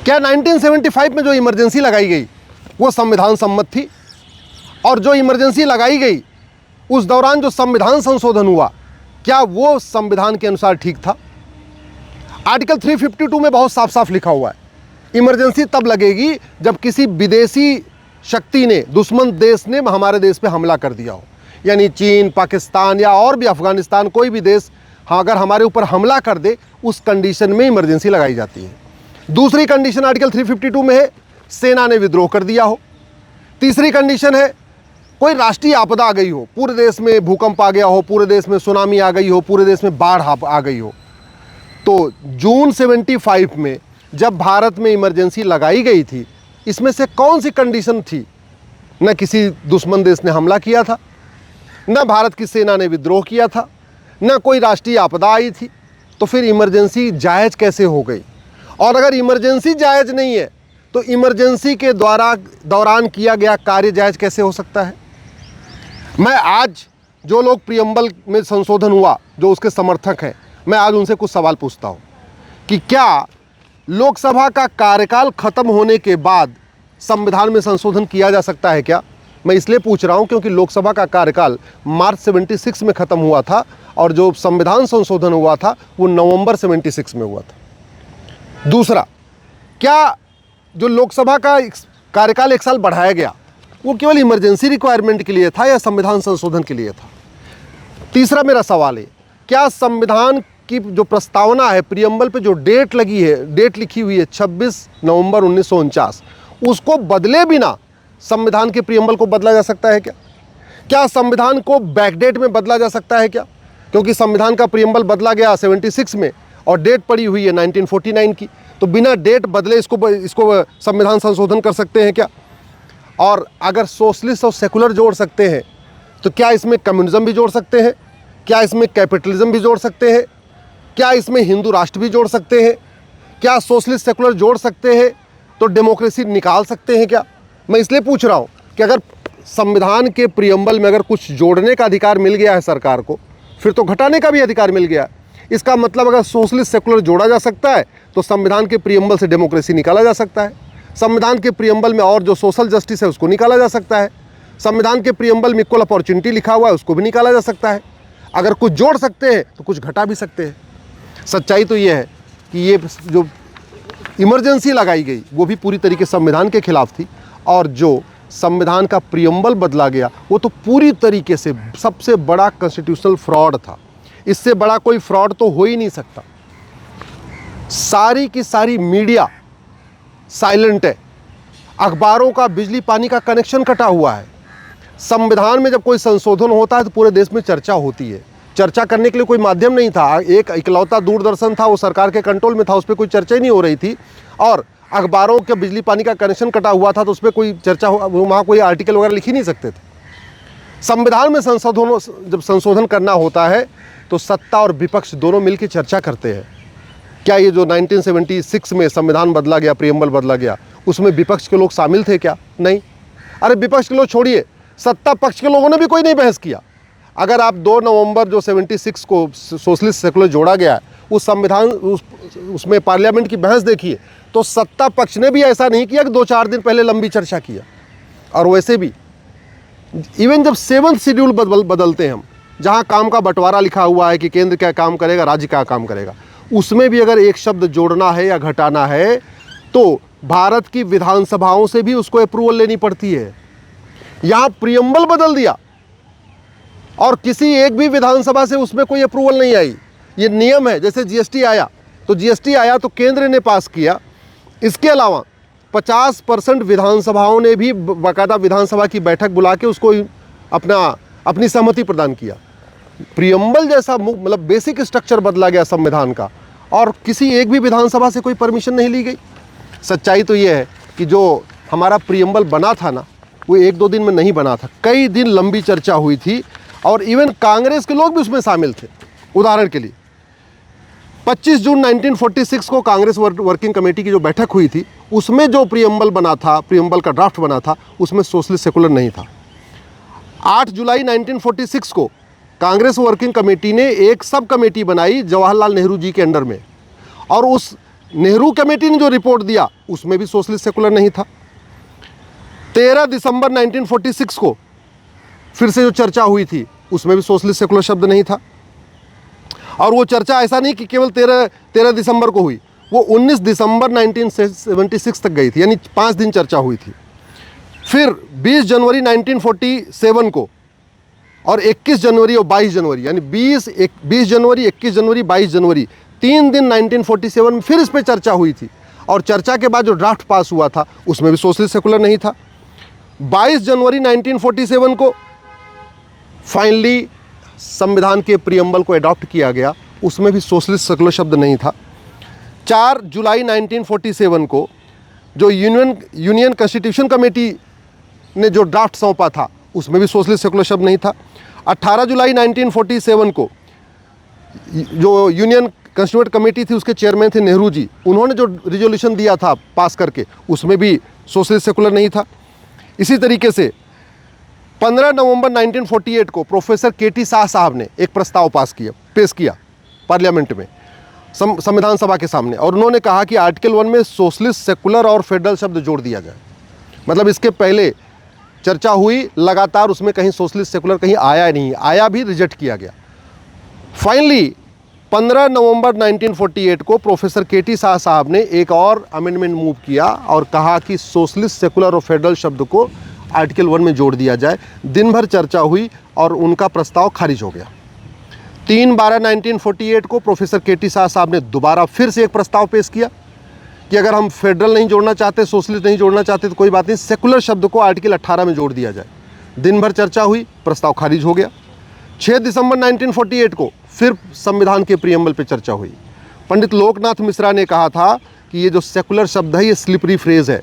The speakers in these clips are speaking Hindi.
क्या 1975 में जो इमरजेंसी लगाई गई वो संविधान सम्मत थी? और जो इमरजेंसी लगाई गई उस दौरान जो संविधान संशोधन हुआ, क्या वो संविधान के अनुसार ठीक था? आर्टिकल 352 में बहुत साफ साफ लिखा हुआ है, इमरजेंसी तब लगेगी जब किसी विदेशी शक्ति ने, दुश्मन देश ने हमारे देश पे हमला कर दिया हो, यानी चीन, पाकिस्तान या और भी अफगानिस्तान, कोई भी देश अगर हमारे ऊपर हमला कर दे, उस कंडीशन में इमरजेंसी लगाई जाती है। दूसरी कंडीशन आर्टिकल 352 में है, सेना ने विद्रोह कर दिया हो। तीसरी कंडीशन है, कोई राष्ट्रीय आपदा आ गई हो, पूरे देश में भूकंप आ गया हो, पूरे देश में सुनामी आ गई हो, पूरे देश में बाढ़ आ गई हो। तो जून 75 में जब भारत में इमरजेंसी लगाई गई थी, इसमें से कौन सी कंडीशन थी? न किसी दुश्मन देश ने हमला किया था, न भारत की सेना ने विद्रोह किया था, न कोई राष्ट्रीय आपदा आई थी, तो फिर इमरजेंसी जायज़ कैसे हो गई? और अगर इमरजेंसी जायज़ नहीं है तो इमरजेंसी के दौरान किया गया कार्य जायज़ कैसे हो सकता है? मैं आज जो लोग प्रियम्बल में संशोधन हुआ, जो उसके समर्थक हैं, मैं आज उनसे कुछ सवाल पूछता हूं कि क्या लोकसभा का कार्यकाल खत्म होने के बाद संविधान में संशोधन किया जा सकता है क्या? मैं इसलिए पूछ रहा हूं क्योंकि लोकसभा का कार्यकाल मार्च 76 में ख़त्म हुआ था और जो संविधान संशोधन हुआ था वो नवंबर 76 में हुआ था। दूसरा, क्या जो लोकसभा का कार्यकाल 1 साल बढ़ाया गया वो केवल इमरजेंसी रिक्वायरमेंट के लिए था या संविधान संशोधन के लिए था? तीसरा मेरा सवाल है, क्या संविधान की जो प्रस्तावना है, प्रियम्बल पे जो डेट लगी है, डेट लिखी हुई है 26 नवंबर 1949, उसको बदले बिना संविधान के प्रियम्बल को बदला जा सकता है क्या? क्या संविधान को बैकडेट में बदला जा सकता है क्या? क्योंकि संविधान का प्रियम्बल बदला गया 76 में और डेट पड़ी हुई है 1949 की, तो बिना डेट बदले इसको संविधान संशोधन कर सकते हैं क्या? और अगर सोशलिस्ट और सेकुलर जोड़ सकते हैं तो क्या इसमें कम्युनिज्म भी जोड़ सकते हैं? क्या इसमें कैपिटलिज्म भी जोड़ सकते हैं? क्या इसमें हिंदू राष्ट्र भी जोड़ सकते हैं? क्या सोशलिस्ट सेकुलर जोड़ सकते हैं तो डेमोक्रेसी निकाल सकते हैं क्या? मैं इसलिए पूछ रहा हूँ कि अगर संविधान के प्रियम्बल में अगर कुछ जोड़ने का अधिकार मिल गया है सरकार को, फिर तो घटाने का भी अधिकार मिल गया। इसका मतलब अगर सोशलिस्ट सेकुलर जोड़ा जा सकता है तो संविधान के प्रियम्बल से डेमोक्रेसी निकाला जा सकता है, संविधान के प्रियम्बल में और जो सोशल जस्टिस है उसको निकाला जा सकता है, संविधान के प्रियम्बल में इक्वल अपॉर्चुनिटी लिखा हुआ है उसको भी निकाला जा सकता है। अगर कुछ जोड़ सकते हैं तो कुछ घटा भी सकते हैं। सच्चाई तो ये है कि ये जो इमरजेंसी लगाई गई वो भी पूरी तरीके संविधान के खिलाफ थी, और जो संविधान का प्रियम्बल बदला गया वो तो पूरी तरीके से सबसे बड़ा कॉन्स्टिट्यूशनल फ्रॉड था। इससे बड़ा कोई फ्रॉड तो हो ही नहीं सकता। सारी की सारी मीडिया साइलेंट है, अखबारों का बिजली पानी का कनेक्शन कटा हुआ है। संविधान में जब कोई संशोधन होता है तो पूरे देश में चर्चा होती है। चर्चा करने के लिए कोई माध्यम नहीं था, एक इकलौता दूरदर्शन था, वो सरकार के कंट्रोल में था, उस पर कोई चर्चा ही नहीं हो रही थी। और अखबारों के बिजली पानी का कनेक्शन कटा हुआ था तो उस पर कोई चर्चा, वहाँ कोई आर्टिकल वगैरह लिख ही नहीं सकते थे। संविधान में जब संशोधन करना होता है तो सत्ता और विपक्ष दोनों मिलकर चर्चा करते हैं। क्या ये जो 1976 में संविधान बदला गया, प्रियम्बल बदला गया, उसमें विपक्ष के लोग शामिल थे क्या? नहीं। अरे विपक्ष के लोग छोड़िए, सत्ता पक्ष के लोगों ने भी कोई नहीं बहस किया। अगर आप 2 नवंबर जो 76 को सोशलिस्ट सेकुलर जोड़ा गया है, उस संविधान उसमें पार्लियामेंट की बहस देखिए तो सत्ता पक्ष ने भी ऐसा नहीं किया कि 2-4 दिन पहले लंबी चर्चा किया। और वैसे भी इवन जब 7th शेड्यूल बदलते हैं हम, जहाँ काम का बंटवारा लिखा हुआ है कि केंद्र क्या काम करेगा, राज्य क्या काम करेगा, उसमें भी अगर एक शब्द जोड़ना है या घटाना है तो भारत की विधानसभाओं से भी उसको अप्रूवल लेनी पड़ती है। यहाँ प्रियम्बल बदल दिया और किसी एक भी विधानसभा से उसमें कोई अप्रूवल नहीं आई। ये नियम है। जैसे जीएसटी आया तो केंद्र ने पास किया, इसके अलावा 50% विधानसभाओं ने भी बाकायदा विधानसभा की बैठक बुला के उसको अपनी सहमति प्रदान किया। प्रियम्बल जैसा मतलब बेसिक स्ट्रक्चर बदला गया संविधान का और किसी एक भी विधानसभा से कोई परमिशन नहीं ली गई। सच्चाई तो ये है कि जो हमारा प्रियम्बल बना था ना, वो 1-2 दिन में नहीं बना था, कई दिन लंबी चर्चा हुई थी और इवन कांग्रेस के लोग भी उसमें शामिल थे। उदाहरण के लिए 25 जून 1946 को कांग्रेस वर्किंग कमेटी की जो बैठक हुई थी, उसमें जो प्रियम्बल बना था, प्रियम्बल का ड्राफ्ट बना था, उसमें सोशलिस्ट सेकुलर नहीं था। 8 जुलाई 1946 को कांग्रेस वर्किंग कमेटी ने एक सब कमेटी बनाई जवाहरलाल नेहरू जी के अंडर में, और उस नेहरू कमेटी ने जो रिपोर्ट दिया उसमें भी सोशलिस्ट सेकुलर नहीं था। 13 दिसंबर 1946 को फिर से जो चर्चा हुई थी उसमें भी सोशलिस्ट सेकुलर शब्द नहीं था। और वो चर्चा ऐसा नहीं कि केवल 13 दिसंबर को हुई, वो 19 दिसंबर 1976 तक गई थी, यानी 5 दिन चर्चा हुई थी। फिर 20 जनवरी 1947 को और 21 जनवरी और 22 जनवरी, यानी 20 जनवरी, 21 जनवरी, 22 जनवरी, 3 दिन 1947 में फिर इस पर चर्चा हुई थी। और चर्चा के बाद जो ड्राफ्ट पास हुआ था उसमें भी सोशलिस्ट सेकुलर नहीं था। 22 जनवरी 1947 को फाइनली संविधान के प्रीएम्बल को अडॉप्ट किया गया, उसमें भी सोशलिस्ट सेकुलर शब्द नहीं था। 4 जुलाई 1947 को जो यूनियन कॉन्स्टिट्यूशन कमेटी ने जो ड्राफ्ट सौंपा था उसमें भी सोशलिस्ट सेकुलर शब्द नहीं था। 18 जुलाई 1947 को जो यूनियन कॉन्स्टिट्यूएंट कमेटी थी उसके चेयरमैन थे नेहरू जी, उन्होंने जो रिजोल्यूशन दिया था पास करके उसमें भी सोशलिस्ट सेकुलर नहीं था। इसी तरीके से 15 नवंबर 1948 को प्रोफेसर के.टी. शाह साहब ने एक प्रस्ताव पेश किया पार्लियामेंट में संविधान सभा के सामने, और उन्होंने कहा कि आर्टिकल 1 में सोशलिस्ट सेकुलर और फेडरल शब्द जोड़ दिया जाए। मतलब इसके पहले चर्चा हुई लगातार, उसमें कहीं सोशलिस्ट सेकुलर कहीं आया नहीं, आया भी रिजेक्ट किया गया। फाइनली 15 नवंबर 1948 को प्रोफेसर के.टी. शाह साहब ने एक और अमेंडमेंट मूव किया और कहा कि सोशलिस्ट सेकुलर और फेडरल शब्द को आर्टिकल 1 में जोड़ दिया जाए। दिन भर चर्चा हुई और उनका प्रस्ताव खारिज हो गया। 3/12/1948 को प्रोफेसर के.टी. शाह साहब ने दोबारा फिर से एक प्रस्ताव पेश किया कि अगर हम फेडरल नहीं जोड़ना चाहते, सोशलिस्ट नहीं जोड़ना चाहते तो कोई बात नहीं, सेकुलर शब्द को आर्टिकल 18 में जोड़ दिया जाए। दिन भर चर्चा हुई, प्रस्ताव खारिज हो गया। 6 दिसंबर 1948 को फिर संविधान के प्रीएम्बल पे चर्चा हुई। पंडित लोकनाथ मिश्रा ने कहा था कि ये जो सेकुलर शब्द है ये स्लिपरी फ्रेज है,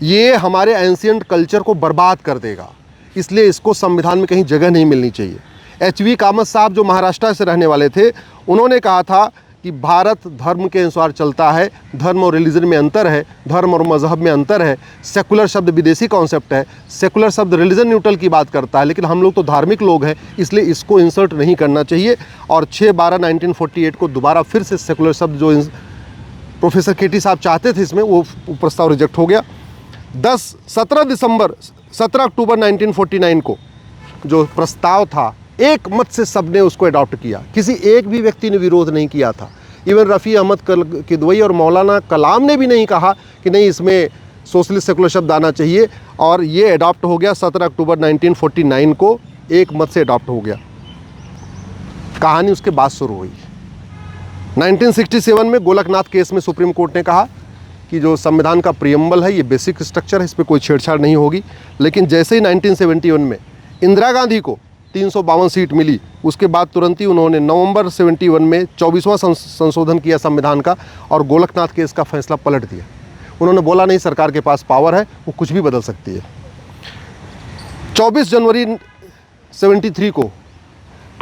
ये हमारे एंशिएंट कल्चर को बर्बाद कर देगा, इसलिए इसको संविधान में कहीं जगह नहीं मिलनी चाहिए। एच.वी. कामत साहब जो महाराष्ट्र से रहने वाले थे, उन्होंने कहा था कि भारत धर्म के अनुसार चलता है, धर्म और रिलीजन में अंतर है, धर्म और मजहब में अंतर है, सेकुलर शब्द विदेशी कॉन्सेप्ट है, सेकुलर शब्द रिलीजन न्यूट्रल की बात करता है, लेकिन हम लोग तो धार्मिक लोग हैं, इसलिए इसको इंसर्ट नहीं करना चाहिए। और 6/12/1948 को दोबारा फिर से सेकुलर शब्द जो प्रोफेसर के.टी. साहब चाहते थे इसमें, वो प्रस्ताव रिजेक्ट हो गया। 17 अक्टूबर 1949 को जो प्रस्ताव था एक मत से सबने उसको अडॉप्ट किया, किसी एक भी व्यक्ति ने विरोध नहीं किया था। इवन रफ़ी अहमद किदवई और मौलाना कलाम ने भी नहीं कहा कि नहीं इसमें सोशलिस्ट सेकुलर शब्द आना चाहिए, और ये अडॉप्ट हो गया 17 अक्टूबर 1949 को, एक मत से अडॉप्ट हो गया। कहानी उसके बाद शुरू हुई। 1967 में गोलकनाथ केस में सुप्रीम कोर्ट ने कहा कि जो संविधान का प्रीएम्बल है ये बेसिक स्ट्रक्चर है, इस पर कोई छेड़छाड़ नहीं होगी। लेकिन जैसे ही 1971 में इंदिरा गांधी को 352 सीट मिली, उसके बाद तुरंत ही उन्होंने नवंबर 71 में 24वां संशोधन किया संविधान का और गोलकनाथ केस का फैसला पलट दिया। उन्होंने बोला नहीं, सरकार के पास पावर है, वो कुछ भी बदल सकती है। 24 जनवरी 73 को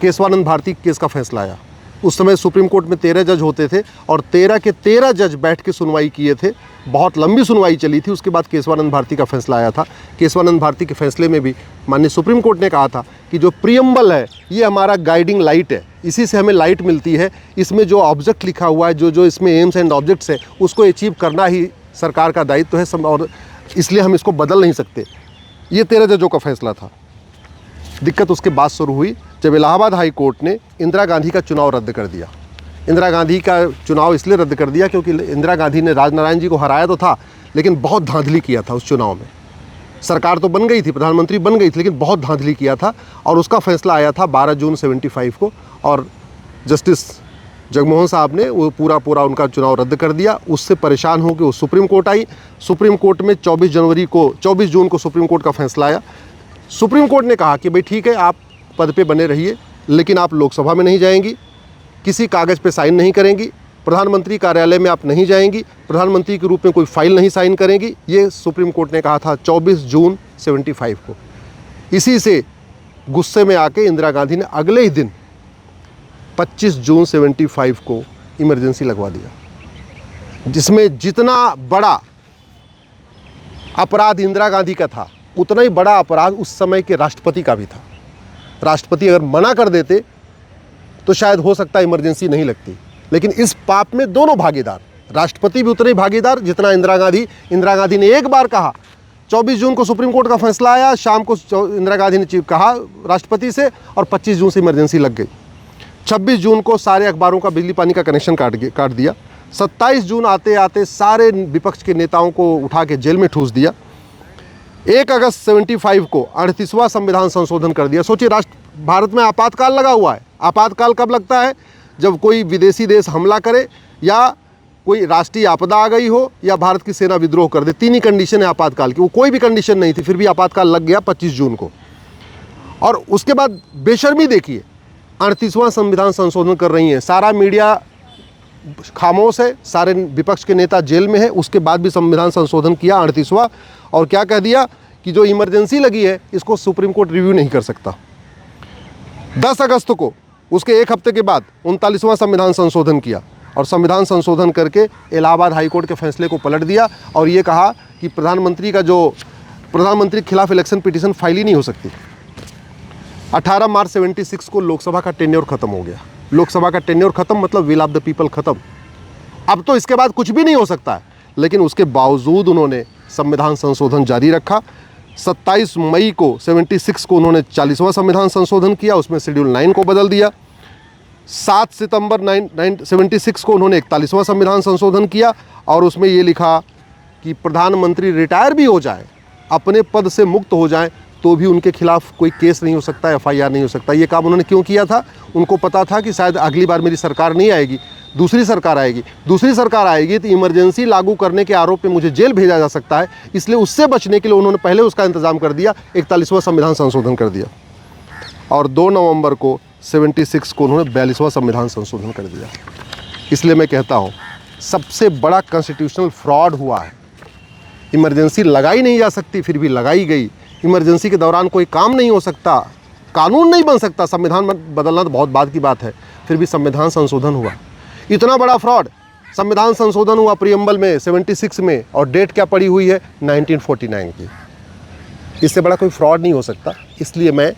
केशवानंद भारती केस का फैसला आया। उस समय सुप्रीम कोर्ट में 13 जज होते थे और 13 के 13 जज बैठ के सुनवाई किए थे। बहुत लंबी सुनवाई चली थी, उसके बाद केशवानंद भारती का फैसला आया था। केशवानंद भारती के फैसले में भी माननीय सुप्रीम कोर्ट ने कहा था कि जो प्रीएम्बल है ये हमारा गाइडिंग लाइट है, इसी से हमें लाइट मिलती है, इसमें जो ऑब्जेक्ट लिखा हुआ है, जो इसमें एम्स एंड ऑब्जेक्ट्स है, उसको अचीव करना ही सरकार का दायित्व है, और इसलिए हम इसको बदल नहीं सकते। ये 13 जजों का फैसला था। दिक्कत उसके बाद शुरू हुई जब इलाहाबाद हाई कोर्ट ने इंदिरा गांधी का चुनाव रद्द कर दिया। इंदिरा गांधी का चुनाव इसलिए रद्द कर दिया क्योंकि इंदिरा गांधी ने राजनारायण जी को हराया तो था, लेकिन बहुत धांधली किया था उस चुनाव में। सरकार तो बन गई थी, प्रधानमंत्री बन गई थी, लेकिन बहुत धांधली किया था, और उसका फैसला आया था 12 जून 75 को, और जस्टिस जगमोहन साहब ने वो पूरा उनका चुनाव रद्द कर दिया। उससे परेशान होकर वो सुप्रीम कोर्ट आई। सुप्रीम कोर्ट में 24 जून को सुप्रीम कोर्ट का फैसला आया। सुप्रीम कोर्ट ने कहा कि भाई ठीक है, आप पद पे बने रहिए, लेकिन आप लोकसभा में नहीं जाएंगी, किसी कागज़ पे साइन नहीं करेंगी, प्रधानमंत्री कार्यालय में आप नहीं जाएंगी, प्रधानमंत्री के रूप में कोई फाइल नहीं साइन करेंगी। ये सुप्रीम कोर्ट ने कहा था 24 जून 75 को। इसी से गुस्से में आके इंदिरा गांधी ने अगले ही दिन 25 जून 75 को इमरजेंसी लगवा दिया, जिसमें जितना बड़ा अपराध इंदिरा गांधी का था, उतना ही बड़ा अपराध उस समय के राष्ट्रपति का भी था। राष्ट्रपति अगर मना कर देते तो शायद हो सकता है इमरजेंसी नहीं लगती, लेकिन इस पाप में दोनों भागीदार, राष्ट्रपति भी उतने ही भागीदार जितना इंदिरा गांधी। इंदिरा गांधी ने एक बार कहा, 24 जून को सुप्रीम कोर्ट का फैसला आया, शाम को इंदिरा गांधी ने कहा राष्ट्रपति से, और 25 जून से इमरजेंसी लग गई। 26 जून को सारे अखबारों का बिजली पानी का कनेक्शन काट दिया। 27 जून आते आते सारे विपक्ष के नेताओं को उठा के जेल में ठूस दिया। 1 अगस्त 75 को 38वां संविधान संशोधन कर दिया। सोचिए, भारत में आपातकाल लगा हुआ है। आपातकाल कब लगता है? जब कोई विदेशी देश हमला करे, या कोई राष्ट्रीय आपदा आ गई हो, या भारत की सेना विद्रोह कर दे। 3 ही कंडीशन है आपातकाल की। वो कोई भी कंडीशन नहीं थी, फिर भी आपातकाल लग गया 25 जून को। और उसके बाद बेशर्मी देखिए, 38वां संविधान संशोधन कर रही है, सारा मीडिया खामोश है, सारे विपक्ष के नेता जेल में है, उसके बाद भी संविधान संशोधन किया 38वां। और क्या कह दिया कि जो इमरजेंसी लगी है इसको सुप्रीम कोर्ट रिव्यू नहीं कर सकता। 10 अगस्त को, उसके एक हफ्ते के बाद 39वां संविधान संशोधन किया, और संविधान संशोधन करके इलाहाबाद हाईकोर्ट के फैसले को पलट दिया, और ये कहा कि प्रधानमंत्री के खिलाफ इलेक्शन पिटीशन फाइल ही नहीं हो सकती। 18 मार्च 76 को लोकसभा का टेन्योर खत्म हो गया। लोकसभा का टेन्योर खत्म मतलब विल ऑफ द पीपल खत्म। अब तो इसके बाद कुछ भी नहीं हो सकता है, लेकिन उसके बावजूद उन्होंने संविधान संशोधन जारी रखा। 27 मई को 76 को उन्होंने 40वां संविधान संशोधन किया, उसमें शेड्यूल 9 को बदल दिया। 7 सितंबर 76 को उन्होंने 41वां संविधान संशोधन किया, और उसमें ये लिखा कि प्रधानमंत्री रिटायर भी हो जाए, अपने पद से मुक्त हो जाएं, तो भी उनके खिलाफ कोई केस नहीं हो सकता, FIR नहीं हो सकता। ये काम उन्होंने क्यों किया था? उनको पता था कि शायद अगली बार मेरी सरकार नहीं आएगी, दूसरी सरकार आएगी तो इमरजेंसी लागू करने के आरोप में मुझे जेल भेजा जा सकता है, इसलिए उससे बचने के लिए उन्होंने पहले उसका इंतजाम कर दिया, 41वां संविधान संशोधन कर दिया। और 2 नवंबर को 76 को उन्होंने 42वां संविधान संशोधन कर दिया। इसलिए मैं कहता हूँ, सबसे बड़ा कॉन्स्टिट्यूशनल फ्रॉड हुआ है। इमरजेंसी लगाई नहीं जा सकती, फिर भी लगाई गई। इमरजेंसी के दौरान कोई काम नहीं हो सकता, कानून नहीं बन सकता, संविधान बदलना तो बहुत बाद की बात है, फिर भी संविधान संशोधन हुआ। इतना बड़ा फ्रॉड। संविधान संशोधन हुआ प्रीएम्बल में 76 में, और डेट क्या पड़ी हुई है? 1949 की। इससे बड़ा कोई फ्रॉड नहीं हो सकता। इसलिए मैं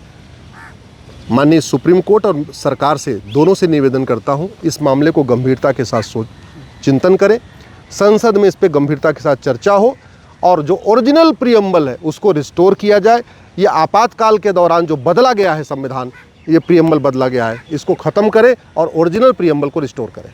माननीय सुप्रीम कोर्ट और सरकार से, दोनों से निवेदन करता हूं, इस मामले को गंभीरता के साथ चिंतन करें, संसद में इस पर गंभीरता के साथ चर्चा हो, और जो ओरिजिनल प्रीएम्बल है उसको रिस्टोर किया जाए। ये आपातकाल के दौरान जो बदला गया है संविधान, ये प्रीएम्बल बदला गया है, इसको ख़त्म करें और ओरिजिनल प्रीएम्बल को रिस्टोर करें।